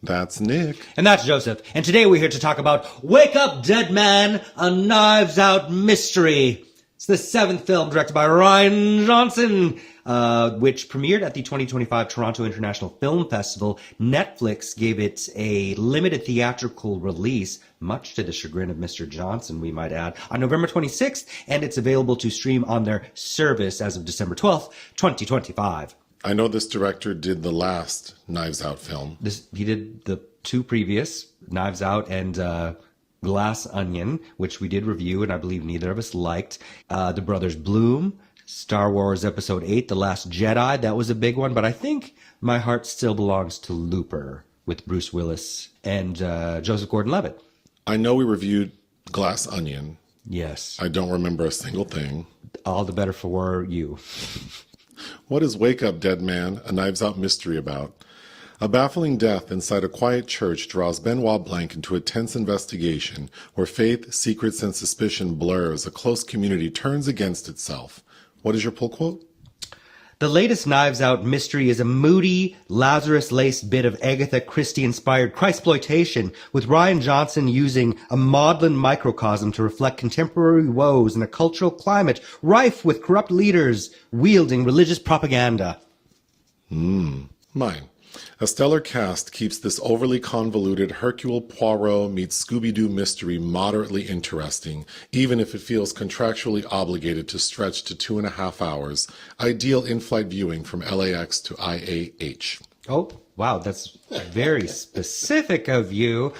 That's Nick. And that's Joseph. And today we're here to talk about Wake Up Dead Man, a Knives Out mystery. It's the 7th film directed by Rian Johnson, which premiered at the 2025 Toronto International Film Festival. Netflix gave it a limited theatrical release, much to the chagrin of Mr. Johnson, we might add, on November 26th, and it's available to stream on their service as of December 12th, 2025. I know this director did the last Knives Out film. He did the 2 previous, Knives Out and Glass Onion, which we did review, and I believe neither of us liked. The Brothers Bloom, Star Wars Episode 8, The Last Jedi, that was a big one, but I think my heart still belongs to Looper with Bruce Willis and Joseph Gordon-Levitt. I know we reviewed Glass Onion. Yes. I don't remember a single thing. All the better for you. What is Wake Up Dead Man, a Knives Out mystery about? A baffling death inside a quiet church draws Benoit Blanc into a tense investigation where faith, secrets, and suspicion blur as a close community turns against itself. What is your pull quote? The latest Knives Out mystery is a moody, Lazarus-laced bit of Agatha Christie-inspired Christploitation, with Rian Johnson using a maudlin microcosm to reflect contemporary woes in a cultural climate rife with corrupt leaders wielding religious propaganda. Mine. A stellar cast keeps this overly convoluted Hercule Poirot meets Scooby-Doo mystery moderately interesting, even if it feels contractually obligated to stretch to 2.5 hours. Ideal in-flight viewing from LAX to IAH. Oh, wow, that's very specific of you.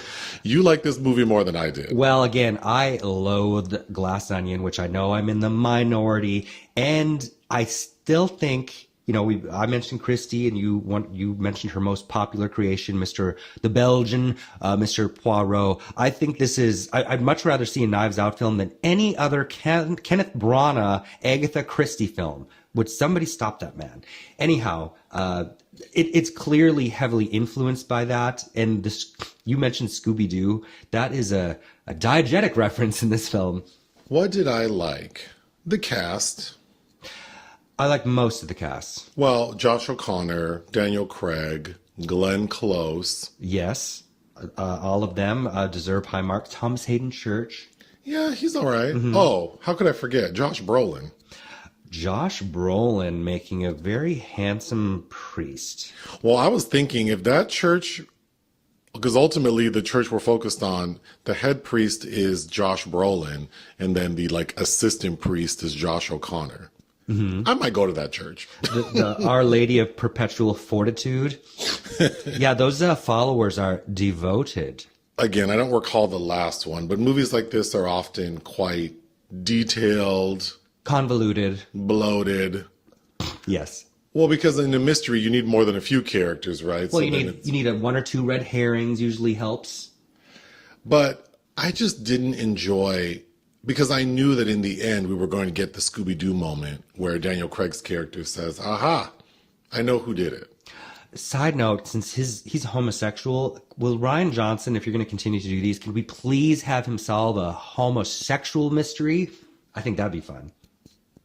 You like this movie more than I did. Well, again, I loathed Glass Onion, which I know I'm in the minority, and I still think... You know, I mentioned Christie, and you mentioned her most popular creation, the Belgian, Mr. Poirot. I think this is, I'd much rather see a Knives Out film than any other Kenneth Branagh, Agatha Christie film. Would somebody stop that man? Anyhow, it's clearly heavily influenced by that. And this, you mentioned Scooby-Doo. That is a diegetic reference in this film. What did I like? The cast. I like most of the cast. Well, Josh O'Connor, Daniel Craig, Glenn Close. Yes, all of them deserve high marks. Thomas Hayden Church. Yeah, he's all right. Oh, how could I forget? Josh Brolin. Josh Brolin making a very handsome priest. Well, I was thinking if that church, because ultimately the church we're focused on, the head priest is Josh Brolin, and then the assistant priest is Josh O'Connor. I might go to that church. The Our Lady of Perpetual Fortitude. Yeah, those followers are devoted. Again, I don't recall the last one, but movies like this are often quite detailed. Convoluted. Bloated. Yes. Well, because in a mystery, you need more than a few characters, right? Well, you need 1 or 2 red herrings usually helps. But I just didn't enjoy... Because I knew that in the end we were going to get the Scooby-Doo moment where Daniel Craig's character says, aha, I know who did it. Side note, since he's homosexual, will Rian Johnson, if you're going to continue to do these, can we please have him solve a homosexual mystery? I think that'd be fun.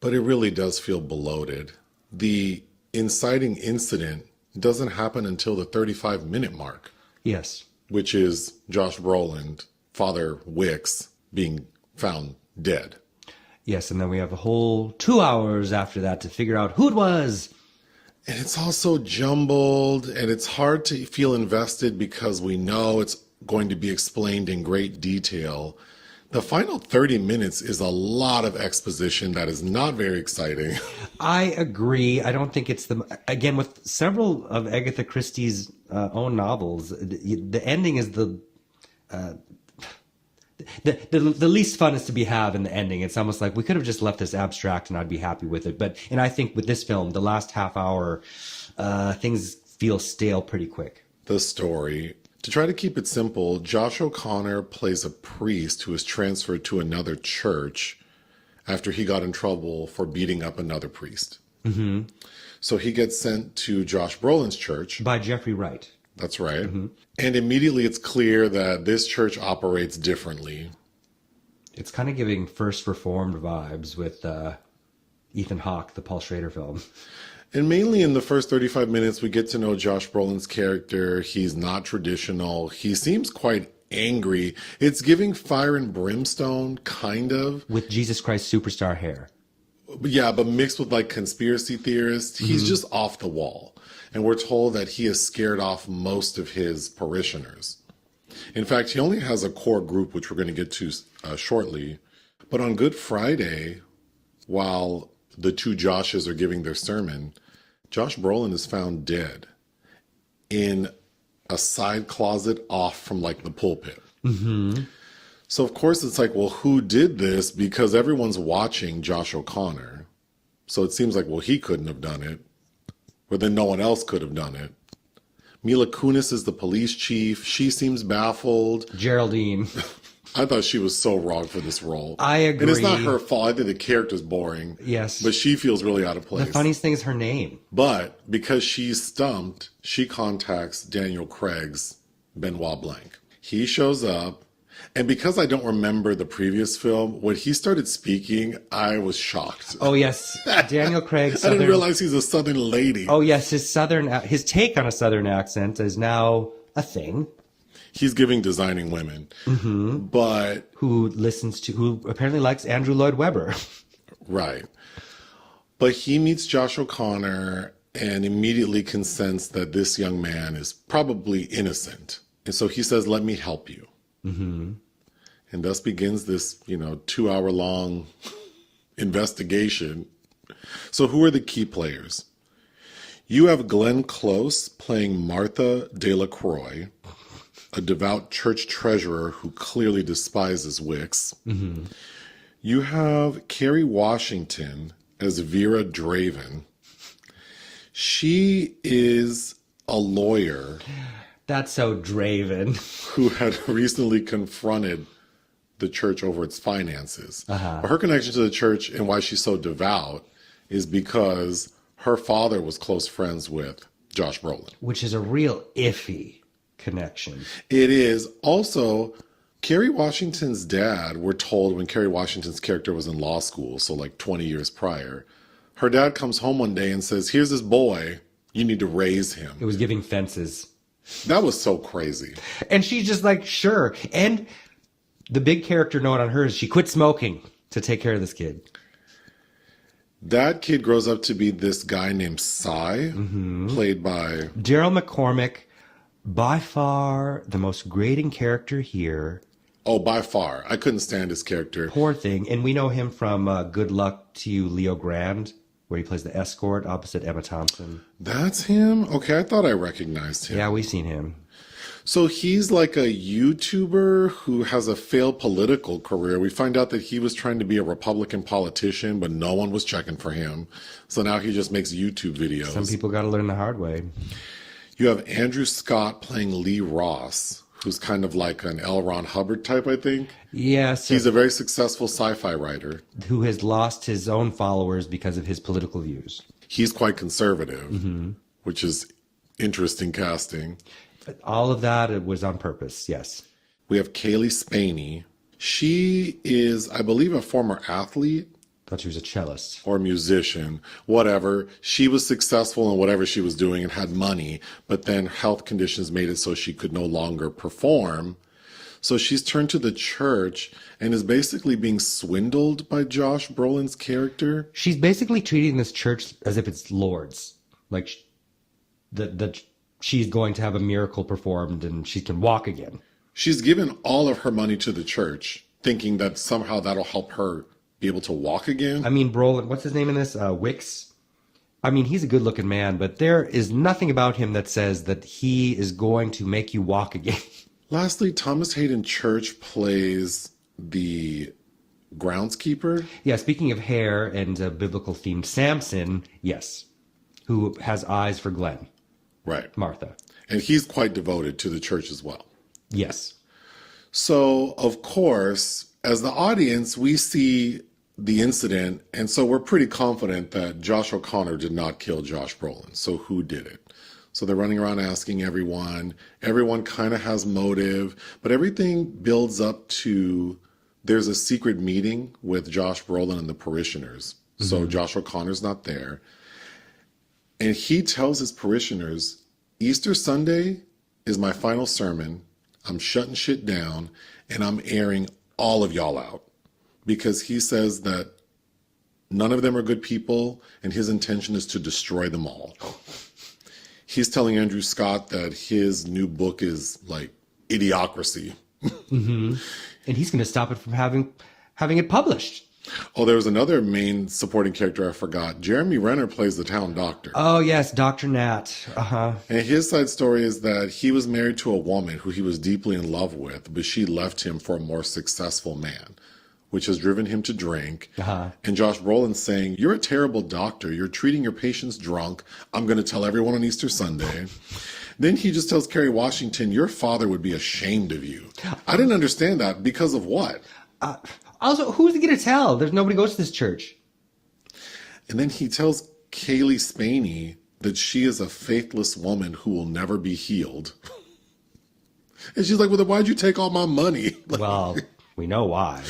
But it really does feel bloated. The inciting incident doesn't happen until the 35-minute mark. Yes. Which is Josh Brolin, Father Wicks, being found dead. Yes, and then we have a whole 2 hours after that to figure out who it was. And it's also jumbled, and it's hard to feel invested because we know it's going to be explained in great detail. The final 30 minutes is a lot of exposition that is not very exciting. I agree. I don't think it's again, with several of Agatha Christie's own novels, the ending is the least fun is to have in the ending. It's almost like we could have just left this abstract and I'd be happy with it. And I think with this film, the last half hour, things feel stale pretty quick. The story. To try to keep it simple, Josh O'Connor plays a priest who is transferred to another church after he got in trouble for beating up another priest. Mm-hmm. So he gets sent to Josh Brolin's church. By Jeffrey Wright. That's right. Mm-hmm. And immediately it's clear that this church operates differently. It's kind of giving First Reformed vibes with Ethan Hawke, the Paul Schrader film. And mainly in the first 35 minutes, we get to know Josh Brolin's character. He's not traditional. He seems quite angry. It's giving Fire and Brimstone, kind of. With Jesus Christ Superstar hair. Yeah, but mixed with like conspiracy theorists. He's just off the wall. And we're told that he has scared off most of his parishioners. In fact, he only has a core group, which we're going to get to shortly. But on Good Friday, while the two Joshes are giving their sermon, Josh Brolin is found dead in a side closet off from like the pulpit. Mm-hmm. So of course it's like, well, who did this? Because everyone's watching Josh O'Connor. So it seems like, well, he couldn't have done it. But then no one else could have done it. Mila Kunis is the police chief. She seems baffled. Geraldine. I thought she was so wrong for this role. I agree. And it's not her fault. I think the character's boring. Yes. But she feels really out of place. The funniest thing is her name. But because she's stumped, she contacts Daniel Craig's Benoit Blank. He shows up. And because I don't remember the previous film, when he started speaking, I was shocked. Oh, yes. Daniel Craig. I didn't realize he's a Southern lady. Oh, yes. His take on a Southern accent is now a thing. He's giving Designing Women. Mm-hmm. But who apparently likes Andrew Lloyd Webber. Right. But he meets Josh O'Connor and immediately can sense that this young man is probably innocent. And so he says, let me help you. Mm-hmm. And thus begins this, 2-hour-long investigation. So who are the key players? You have Glenn Close playing Martha Delacroix, a devout church treasurer who clearly despises Wicks. Mm-hmm. You have Kerry Washington as Vera Draven. She is a lawyer. That's so Draven. Who had recently confronted the church over its finances. Uh-huh. But her connection to the church and why she's so devout is because her father was close friends with Josh Brolin. Which is a real iffy connection. It is. Also, Kerry Washington's dad, we're told when Kerry Washington's character was in law school, so like 20 years prior, her dad comes home one day and says, here's this boy, you need to raise him. It was giving fences. That was so crazy. And she's just like, sure. And the big character note on her is she quit smoking to take care of this kid. That kid grows up to be this guy named Cy, played by Daryl McCormick, by far the most grating character here. Oh, by far. I couldn't stand his character. Poor thing. And we know him from Good Luck to You, Leo Grand, where he plays the escort opposite Emma Thompson. That's him? Okay, I thought I recognized him. Yeah, we've seen him. So he's like a YouTuber who has a failed political career. We find out that he was trying to be a Republican politician, but no one was checking for him. So now he just makes YouTube videos. Some people got to learn the hard way. You have Andrew Scott playing Lee Ross, who's kind of like an L. Ron Hubbard type, I think. Yes. He's a very successful sci-fi writer. Who has lost his own followers because of his political views. He's quite conservative, which is interesting casting. All of that was on purpose, yes. We have Kaylee Spaney. She is, I believe, a former athlete. Thought she was a cellist. Or musician, whatever. She was successful in whatever she was doing and had money, but then health conditions made it so she could no longer perform. So she's turned to the church and is basically being swindled by Josh Brolin's character. She's basically treating this church as if it's Lord's. Like, she's going to have a miracle performed and she can walk again. She's given all of her money to the church, thinking that somehow that'll help her be able to walk again. I mean, Brolin, what's his name in this? Wicks. I mean, he's a good looking man, but there is nothing about him that says that he is going to make you walk again. Lastly, Thomas Hayden Church plays the groundskeeper. Yeah, speaking of hair and biblical themed Samson, yes, who has eyes for Glenn. Right. Martha. And he's quite devoted to the church as well. Yes. So, of course, as the audience, we see the incident, and so we're pretty confident that Josh O'Connor did not kill Josh Brolin. So who did it? So they're running around asking everyone. Everyone kind of has motive, but everything builds up to there's a secret meeting with Josh Brolin and the parishioners. So Josh O'Connor's not there. And he tells his parishioners, Easter Sunday is my final sermon. I'm shutting shit down and I'm airing all of y'all out. Because he says that none of them are good people and his intention is to destroy them all. He's telling Andrew Scott that his new book is like Idiocracy. And he's going to stop it from having it published. Oh, there was another main supporting character I forgot. Jeremy Renner plays the town doctor. Oh, yes, Dr. Nat. And his side story is that he was married to a woman who he was deeply in love with, but she left him for a more successful man, which has driven him to drink. And Josh Brolin's saying, you're a terrible doctor. You're treating your patients drunk. I'm going to tell everyone on Easter Sunday. Then he just tells Kerry Washington, your father would be ashamed of you. I didn't understand that. Because of what? Also, who's he going to tell? There's nobody goes to this church. And then he tells Kaylee Spaney that she is a faithless woman who will never be healed. And she's like, well, then why'd you take all my money? Well, we know why.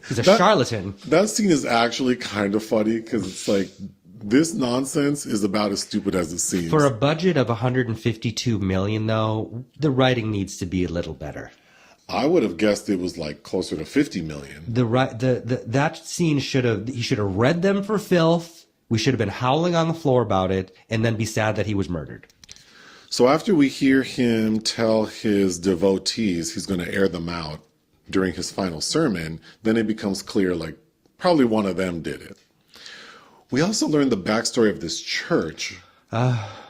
He's a charlatan. That scene is actually kind of funny because it's like, this nonsense is about as stupid as it seems. For a budget of $152 million, though, the writing needs to be a little better. I would have guessed it was like closer to 50 million. That scene he should have read them for filth. We should have been howling on the floor about it and then be sad that he was murdered. So after we hear him tell his devotees he's going to air them out during his final sermon, then it becomes clear like probably one of them did it. We also learned the backstory of this church,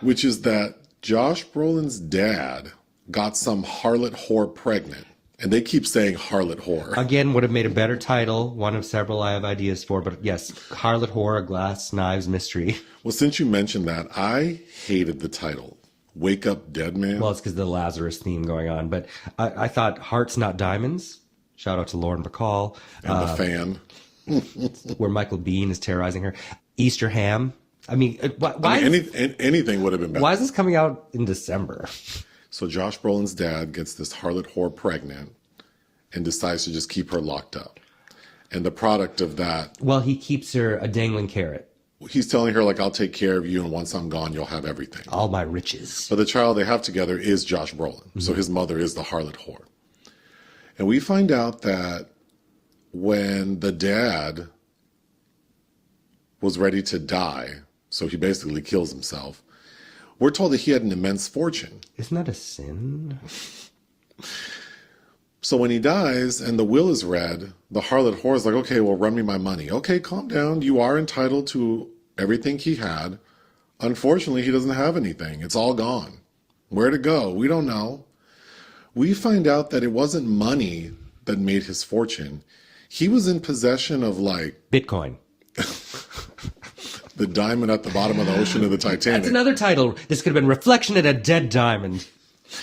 which is that Josh Brolin's dad got some harlot whore pregnant. And they keep saying harlot whore. Again, would have made a better title. One of several I have ideas for. But yes, harlot whore, a glass knives mystery. Well, since you mentioned that, I hated the title. Wake Up Dead Man. Well, it's because of the Lazarus theme going on. But I thought Hearts Not Diamonds. Shout out to Lauren Bacall. And the fan. Where Michael Biehn is terrorizing her. Easter Ham. I mean, anything would have been better. Why is this coming out in December? So Josh Brolin's dad gets this harlot whore pregnant and decides to just keep her locked up. And the product of that... Well, he keeps her a dangling carrot. He's telling her, like, I'll take care of you, and once I'm gone, you'll have everything. All my riches. But the child they have together is Josh Brolin. Mm-hmm. So his mother is the harlot whore. And we find out that when the dad was ready to die, so he basically kills himself, we're told that he had an immense fortune. Isn't that a sin? So when he dies and the will is read, the harlot whore is like, okay, well, run me my money. Okay, calm down. You are entitled to everything he had. Unfortunately, he doesn't have anything. It's all gone. Where to go? We don't know. We find out that it wasn't money that made his fortune. He was in possession of like... Bitcoin. The diamond at the bottom of the ocean of the Titanic. That's another title. This could have been Reflection at a Dead Diamond.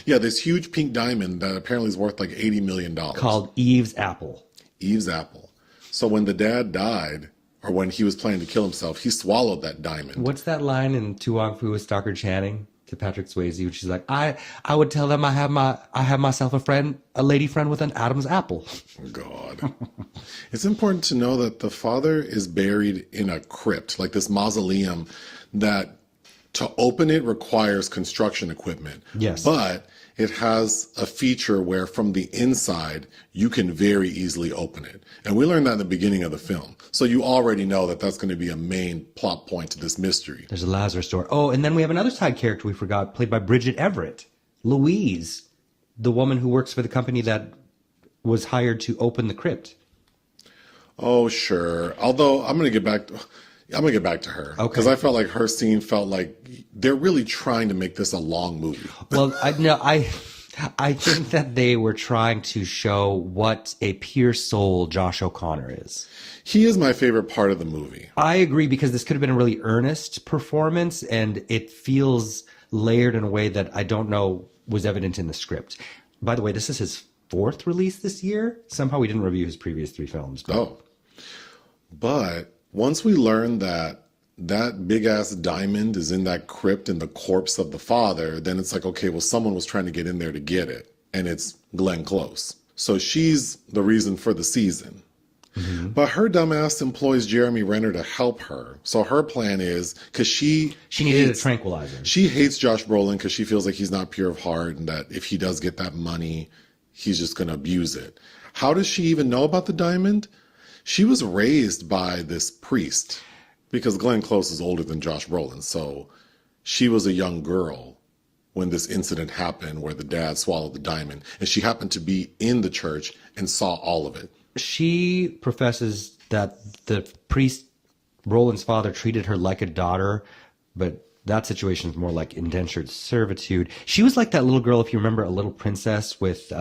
Yeah, this huge pink diamond that apparently is worth like $80 million. Called Eve's Apple. Eve's Apple. So when the dad died, or when he was planning to kill himself, he swallowed that diamond. What's that line in Tu Wong Fu with Stockard Channing to Patrick Swayze, which is like, I would tell them I have myself a lady friend with an Adam's apple. Oh, God. It's important to know that the father is buried in a crypt, like this mausoleum that to open it requires construction equipment. Yes. But it has a feature where from the inside, you can very easily open it. And we learned that in the beginning of the film. So you already know that that's going to be a main plot point to this mystery. There's a Lazarus door. Oh, and then we have another side character we forgot, played by Bridget Everett. Louise, the woman who works for the company that was hired to open the crypt. Oh, sure. Although I'm going to get back to her. Okay. Because I felt like her scene felt like they're really trying to make this a long movie. Well, I think that they were trying to show what a pure soul Josh O'Connor is. He is my favorite part of the movie. I agree, because this could have been a really earnest performance, and it feels layered in a way that I don't know was evident in the script. By the way, this is his 4th release this year. Somehow we didn't review his previous 3 films. But once we learn that big ass diamond is in that crypt in the corpse of the father, then it's like, okay, well, someone was trying to get in there to get it. And it's Glenn Close. So she's the reason for the season. But her dumbass employs Jeremy Renner to help her. So her plan is, because she needed a tranquilizer. She hates Josh Brolin because she feels like he's not pure of heart and that if he does get that money, he's just going to abuse it. How does she even know about the diamond? She was raised by this priest because Glenn Close is older than Josh Brolin. So she was a young girl when this incident happened where the dad swallowed the diamond. And she happened to be in the church and saw all of it. She professes that the priest, Roland's father, treated her like a daughter, but that situation is more like indentured servitude. She was like that little girl, if you remember, A Little Princess with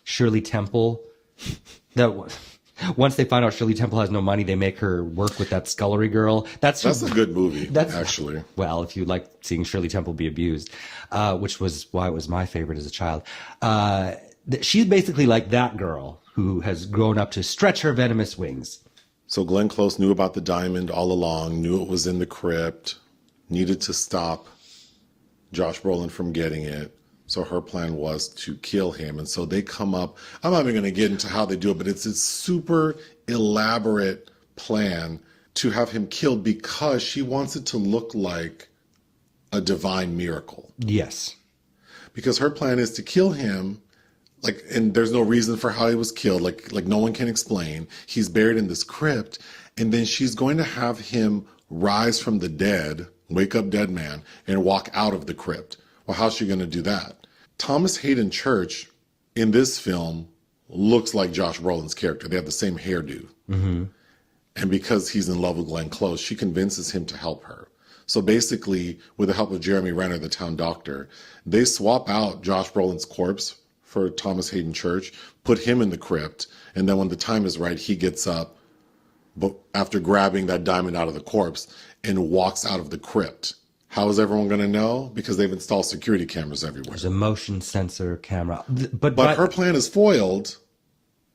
Shirley Temple. Once they find out Shirley Temple has no money, they make her work with that scullery girl. That's a good movie, actually. Well, if you like seeing Shirley Temple be abused, which was why it was my favorite as a child. She's basically like that girl who has grown up to stretch her venomous wings. So Glenn Close knew about the diamond all along, knew it was in the crypt, needed to stop Josh Brolin from getting it. So her plan was to kill him. And so they come up, I'm not even going to get into how they do it, but it's a super elaborate plan to have him killed because she wants it to look like a divine miracle. Yes. Because her plan is to kill him, and there's no reason for how he was killed, like no one can explain. He's buried in this crypt, and then she's going to have him rise from the dead, wake up dead man, and walk out of the crypt. Well, how's she going to do that? Thomas Hayden Church in this film looks like Josh Brolin's character. They have the same hairdo. Mm-hmm. And because he's in love with Glenn Close, she convinces him to help her. So basically, with the help of Jeremy Renner, the town doctor, they swap out Josh Brolin's corpse for Thomas Hayden Church, put him in the crypt, and then when the time is right, he gets up after grabbing that diamond out of the corpse and walks out of the crypt. How is everyone going to know? Because they've installed security cameras everywhere. There's a motion sensor camera. But her plan is foiled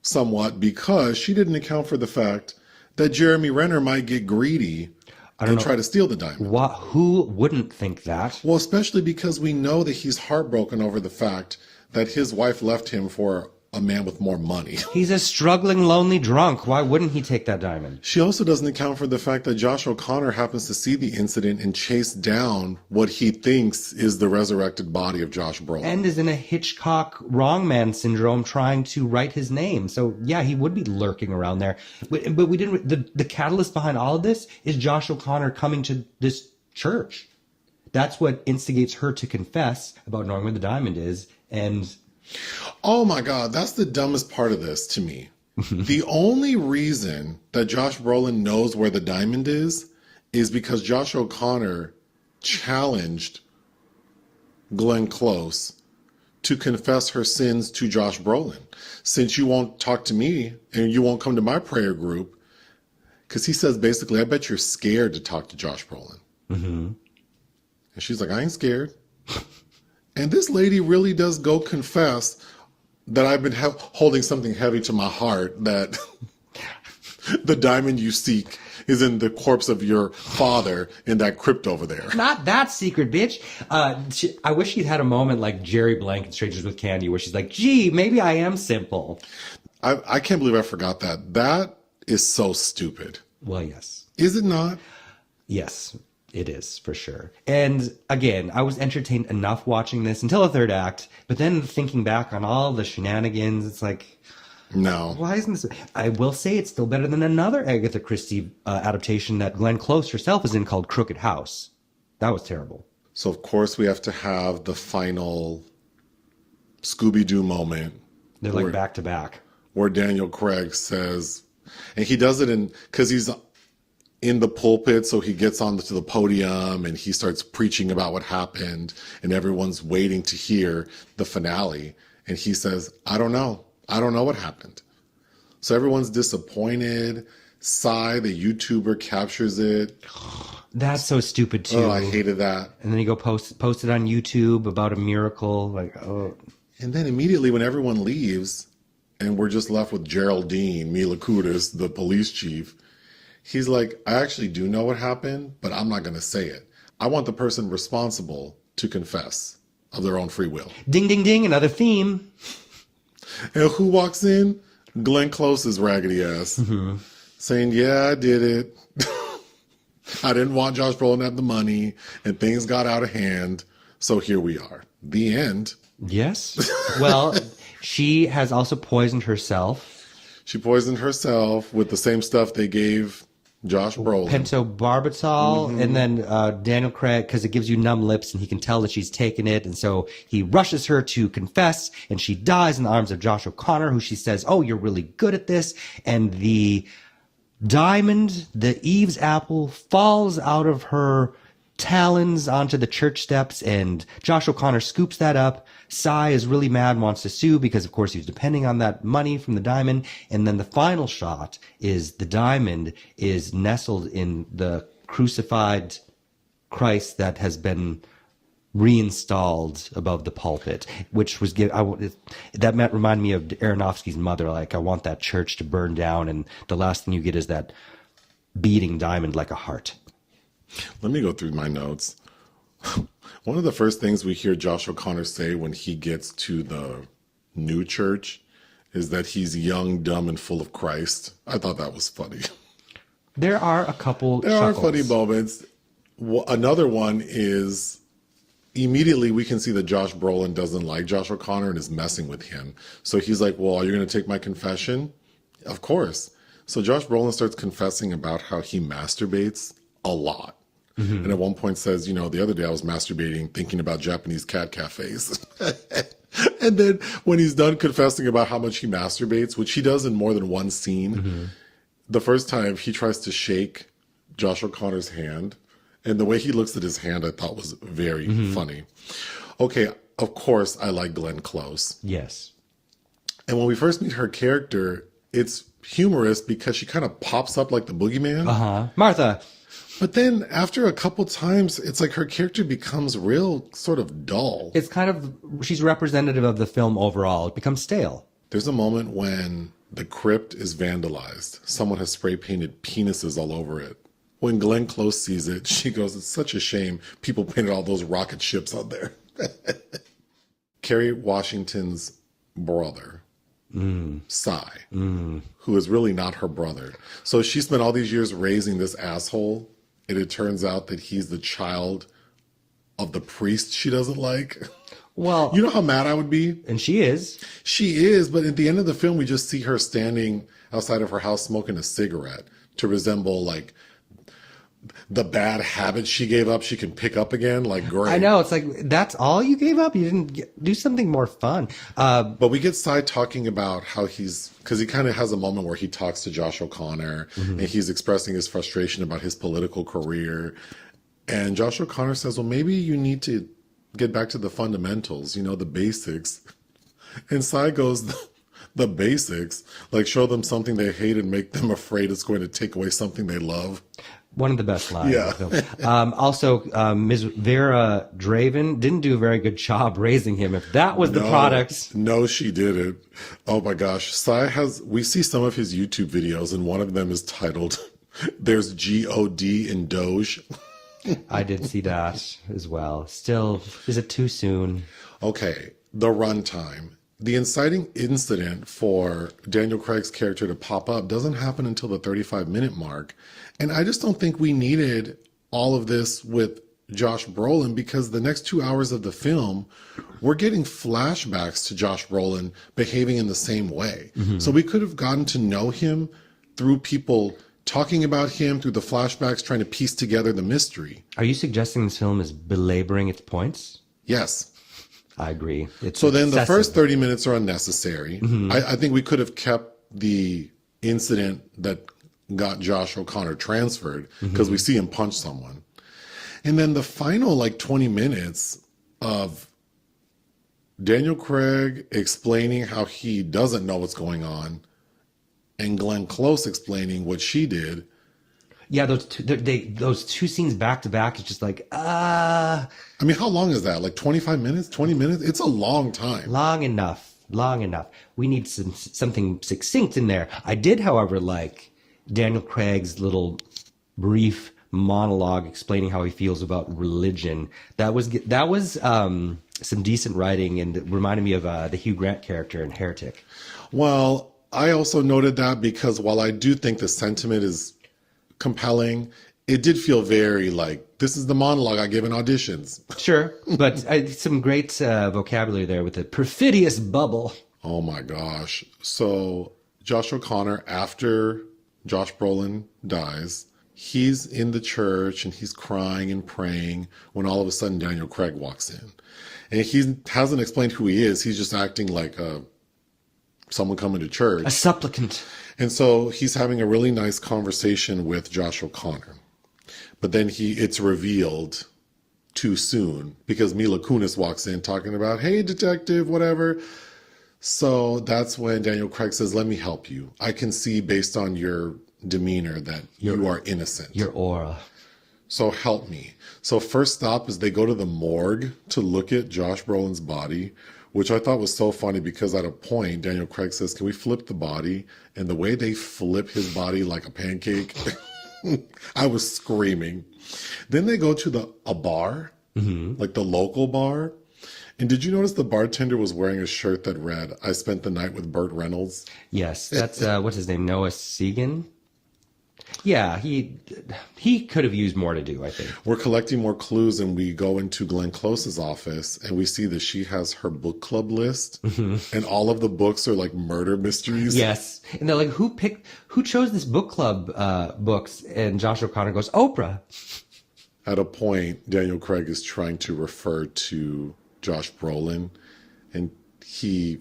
somewhat because she didn't account for the fact that Jeremy Renner might get greedy and try to steal the diamond. Who wouldn't think that? Well, especially because we know that he's heartbroken over the fact that his wife left him for a man with more money. He's a struggling, lonely drunk. Why wouldn't he take that diamond? She also doesn't account for the fact that Josh O'Connor happens to see the incident and chase down what he thinks is the resurrected body of Josh Brolin. And is in a Hitchcock wrongman syndrome trying to write his name. So, yeah, he would be lurking around there. But we didn't... The catalyst behind all of this is Josh O'Connor coming to this church. That's what instigates her to confess about knowing where the diamond is. And... Oh my God, that's the dumbest part of this to me. The only reason that Josh Brolin knows where the diamond is because Josh O'Connor challenged Glenn Close to confess her sins to Josh Brolin. Since you won't talk to me and you won't come to my prayer group, because he says basically, I bet you're scared to talk to Josh Brolin. Mm-hmm. And she's like, I ain't scared. And this lady really does go confess that I've been holding something heavy to my heart, that the diamond you seek is in the corpse of your father in that crypt over there. Not that secret, bitch. I wish she'd had a moment like Jerry Blank in Strangers with Candy where she's like, gee, maybe I am simple. I can't believe I forgot that. That is so stupid. Well, yes. Is it not? Yes. It is, for sure. And again, I was entertained enough watching this until the third act, but then thinking back on all the shenanigans, it's like, no. Why isn't this? I will say it's still better than another Agatha Christie adaptation that Glenn Close herself is in called Crooked House. That was terrible. So, of course, we have to have the final Scooby-Doo moment. They're like back to back. Where Daniel Craig says, and he does it because he's in the pulpit, so he gets onto the podium and he starts preaching about what happened and everyone's waiting to hear the finale. And he says, I don't know what happened. So everyone's disappointed. Cy, the YouTuber, captures it. That's so stupid too. Oh, I hated that. And then you go post it on YouTube about a miracle. Like, oh. And then immediately when everyone leaves and we're just left with Geraldine, Mila Kunis, the police chief, he's like, I actually do know what happened, but I'm not going to say it. I want the person responsible to confess of their own free will. Ding, ding, ding, another theme. And who walks in? Glenn Close's raggedy ass saying, yeah, I did it. I didn't want Josh Brolin to have the money, and things got out of hand. So here we are. The end. Yes. Well, she has also poisoned herself. She poisoned herself with the same stuff they gave Josh Brolin. Pentobarbital, and then Daniel Craig, because it gives you numb lips, and he can tell that she's taken it, and so he rushes her to confess, and she dies in the arms of Josh O'Connor, who she says, "Oh, you're really good at this," and the diamond, the Eve's apple, falls out of her talons onto the church steps, and Josh O'Connor scoops that up. Cy is really mad, wants to sue because, of course, he's depending on that money from the diamond. And then the final shot is the diamond is nestled in the crucified Christ that has been reinstalled above the pulpit, which was that reminded me of Aronofsky's Mother. Like, I want that church to burn down, and the last thing you get is that beating diamond like a heart. Let me go through my notes. One of the first things we hear Josh O'Connor say when he gets to the new church is that he's young, dumb, and full of Christ. I thought that was funny. There are a couple There chuckles. are funny moments. Another one is immediately we can see that Josh Brolin doesn't like Josh O'Connor and is messing with him. So he's like, well, are you going to take my confession? Of course. So Josh Brolin starts confessing about how he masturbates a lot. And at one point says, the other day I was masturbating thinking about Japanese cat cafes. And then when he's done confessing about how much he masturbates, which he does in more than one scene, the first time he tries to shake Josh O'Connor's hand. And the way he looks at his hand, I thought was very funny. Okay, of course, I like Glenn Close. Yes. And when we first meet her character, it's humorous because she kind of pops up like the boogeyman. Martha. But then after a couple times, it's like her character becomes real sort of dull. It's kind of, she's representative of the film overall. It becomes stale. There's a moment when the crypt is vandalized. Someone has spray painted penises all over it. When Glenn Close sees it, she goes, it's such a shame people painted all those rocket ships on there. Kerry Washington's brother, Cy, who is really not her brother. So she spent all these years raising this asshole, and it turns out that he's the child of the priest she doesn't like. Well, you know how mad I would be? And she is. She is, but at the end of the film, we just see her standing outside of her house smoking a cigarette to resemble, like, the bad habits she gave up she can pick up again. Like, great. I know. It's like, that's all you gave up? You didn't do something more fun. But we get Cy talking about how because he kind of has a moment where he talks to Josh O'Connor and he's expressing his frustration about his political career. And Josh O'Connor says, well, maybe you need to get back to the fundamentals, the basics. And Cy goes, the basics, like show them something they hate and make them afraid it's going to take away something they love. One of the best lines. Yeah. Of the film. Also, Ms. Vera Draven didn't do a very good job raising him. If that was the product. No, she didn't. Oh my gosh. We see some of his YouTube videos and one of them is titled, There's G-O-D in Doge. I did see that as well. Still, is it too soon? Okay. The runtime. The inciting incident for Daniel Craig's character to pop up doesn't happen until the 35-minute mark. And I just don't think we needed all of this with Josh Brolin because the next 2 hours of the film, we're getting flashbacks to Josh Brolin behaving in the same way. So we could have gotten to know him through people talking about him, through the flashbacks, trying to piece together the mystery. Are you suggesting this film is belaboring its points? Yes. I agree. It's so then excessive. the first 30 minutes are unnecessary. I think we could have kept the incident that got Josh O'Connor transferred because we see him punch someone. And then the final 20 minutes of Daniel Craig explaining how he doesn't know what's going on and Glenn Close explaining what she did. Yeah, those two scenes back to back is just like, I mean, how long is that? Like 25 minutes, 20 minutes? It's a long time. Long enough. We need something succinct in there. I did, however, like Daniel Craig's little brief monologue explaining how he feels about religion. That was some decent writing and it reminded me of the Hugh Grant character in Heretic. Well, I also noted that because while I do think the sentiment is compelling, it did feel very like, this is the monologue I give in auditions. Sure, but some great vocabulary there with the perfidious bubble. Oh my gosh. So Josh O'Connor, after Josh Brolin dies, he's in the church and he's crying and praying when all of a sudden Daniel Craig walks in. And he hasn't explained who he is. He's just acting like someone coming to church. A supplicant. And so he's having a really nice conversation with Josh O'Connor. But then it's revealed too soon because Mila Kunis walks in talking about, hey, detective, whatever. So that's when Daniel Craig says, let me help you. I can see based on your demeanor that you are innocent. Your aura. So help me. So first stop is they go to the morgue to look at Josh Brolin's body, which I thought was so funny because at a point, Daniel Craig says, can we flip the body? And the way they flip his body like a pancake, I was screaming. Then they go to a bar, like the local bar. And did you notice the bartender was wearing a shirt that read, I spent the night with Burt Reynolds? Yes, that's, what's his name, Noah Segan? Yeah, he could have used more to do, I think. We're collecting more clues, and we go into Glenn Close's office, and we see that she has her book club list, and all of the books are like murder mysteries. Yes, and they're like, who chose this book club books? And Josh O'Connor goes, Oprah. At a point, Daniel Craig is trying to refer to Josh Brolin, and he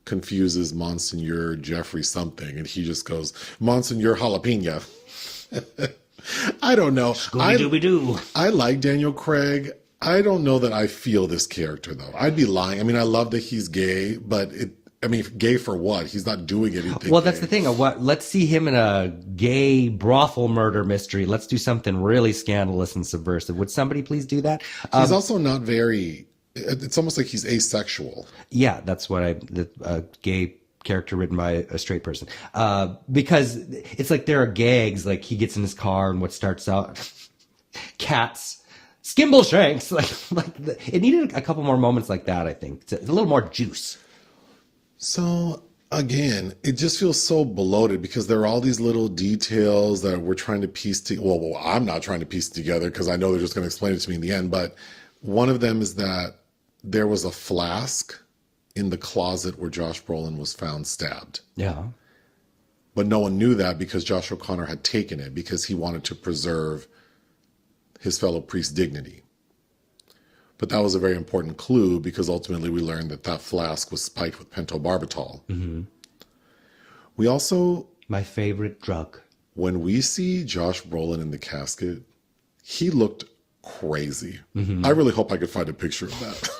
confuses Msgr Jeffrey something, and he just goes, Msgr Jalapeno. I don't know. Scooby-Dooby-Doo. I like Daniel Craig. I don't know that I feel this character, though. I'd be lying. I mean, I love that he's gay, but gay for what? He's not doing anything. Well, that's the thing. Let's see him in a gay brothel murder mystery. Let's do something really scandalous and subversive. Would somebody please do that? He's also not very... It's almost like he's asexual. Yeah, that's what a gay character written by a straight person. Because it's like there are gags, like he gets in his car and what starts out, cats, skimble shanks. It needed a couple more moments like that, I think. It's a little more juice. So again, it just feels so bloated because there are all these little details that we're trying to piece together. Well, I'm not trying to piece together because I know they're just going to explain it to me in the end. But one of them is that there was a flask in the closet where Josh Brolin was found stabbed. Yeah. But no one knew that because Josh O'Connor had taken it because he wanted to preserve his fellow priest's dignity. But that was a very important clue because ultimately we learned that flask was spiked with pentobarbital. Mm-hmm. We also... My favorite drug. When we see Josh Brolin in the casket, he looked crazy. Mm-hmm. I really hope I could find a picture of that.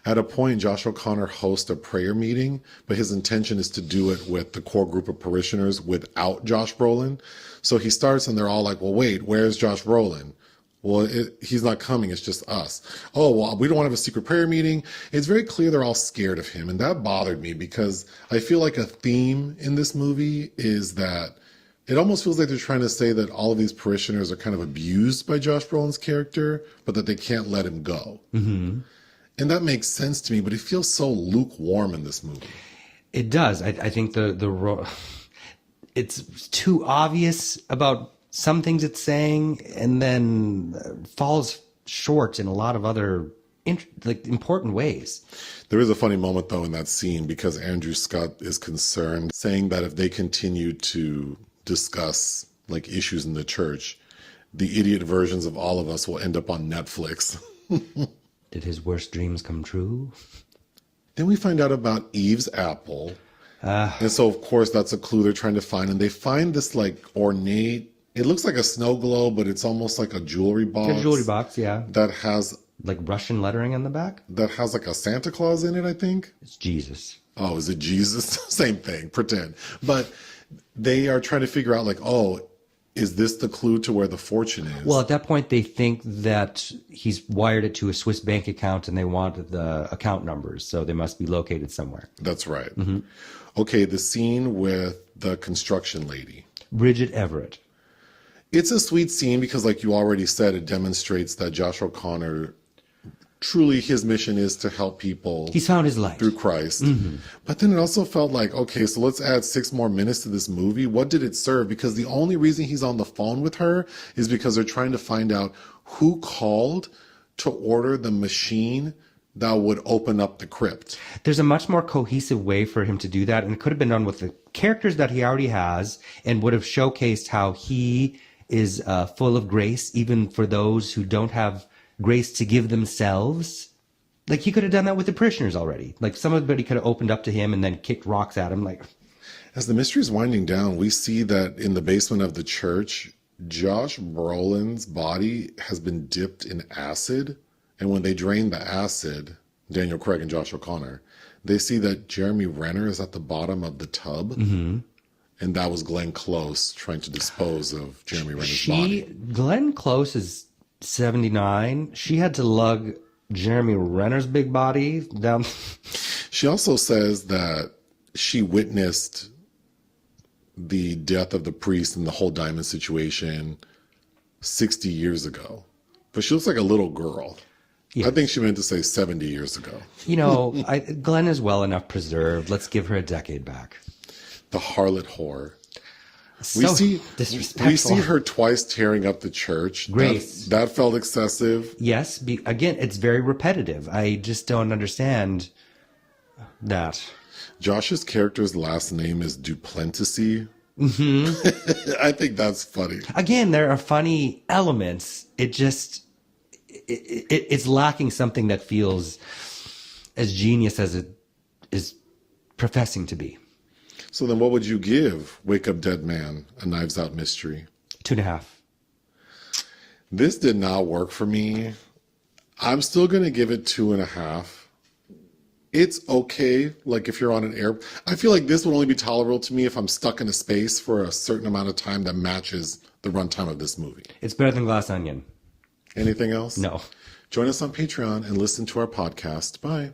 At a point, Josh O'Connor hosts a prayer meeting, but his intention is to do it with the core group of parishioners without Josh Brolin. So he starts and they're all like, well, wait, where's Josh Brolin? Well, he's not coming. It's just us. Oh, well, we don't want to have a secret prayer meeting. It's very clear they're all scared of him. And that bothered me because I feel like a theme in this movie is that it almost feels like they're trying to say that all of these parishioners are kind of abused by Josh Brolin's character, but that they can't let him go. Mm-hmm. And that makes sense to me, but it feels so lukewarm in this movie. It does. I think it's too obvious about some things it's saying, and then falls short in a lot of other important ways. There is a funny moment, though, in that scene because Andrew Scott is concerned, saying that if they continue to discuss issues in the church, the idiot versions of all of us will end up on Netflix. Did his worst dreams come true? Then we find out about Eve's apple. And so, of course, that's a clue they're trying to find. And they find this ornate, it looks like a snow globe, but it's almost like a jewelry box. A jewelry box, yeah. That has... Russian lettering on the back? That has a Santa Claus in it, I think. It's Jesus. Oh, is it Jesus? Same thing, pretend. But they are trying to figure out is this the clue to where the fortune is? Well, at that point, they think that he's wired it to a Swiss bank account and they want the account numbers. So they must be located somewhere. That's right. Mm-hmm. Okay, the scene with the construction lady. Bridget Everett. It's a sweet scene because, like you already said, it demonstrates that Josh O'Connor truly his mission is to help people. He's found his light. Through Christ. But then it also felt like, okay, so let's add 6 more minutes to this movie. What did it serve? Because the only reason he's on the phone with her is because they're trying to find out who called to order the machine that would open up the crypt. There's a much more cohesive way for him to do that, and it could have been done with the characters that he already has and would have showcased how he is full of grace, even for those who don't have grace to give themselves. Like, he could have done that with the parishioners already. Like, somebody could have opened up to him and then kicked rocks at him. Like, as the mystery is winding down, we see that in the basement of the church, Josh Brolin's body has been dipped in acid. And when they drain the acid, Daniel Craig and Josh O'Connor, they see that Jeremy Renner is at the bottom of the tub. And that was Glenn Close trying to dispose of Jeremy Renner's body. Glenn Close is 79. She had to lug Jeremy Renner's big body down. She also says that she witnessed the death of the priest and the whole diamond situation 60 years ago. But she looks like a little girl. Yes. I think she meant to say 70 years ago. You know, Glenn is well enough preserved. Let's give her a decade back. The harlot whore. So disrespectful. We see her twice tearing up the church. Grace. That felt excessive. Yes. Again, it's very repetitive. I just don't understand that. Josh's character's last name is Duplenticy. I think that's funny. Again, there are funny elements. It just... It's lacking something that feels as genius as it is professing to be. So then what would you give Wake Up Dead Man, A Knives Out Mystery? 2.5. This did not work for me. I'm still going to give it 2.5. It's okay, like if you're on an air. I feel like this would only be tolerable to me if I'm stuck in a space for a certain amount of time that matches the runtime of this movie. It's better than Glass Onion. Anything else? No. Join us on Patreon and listen to our podcast. Bye.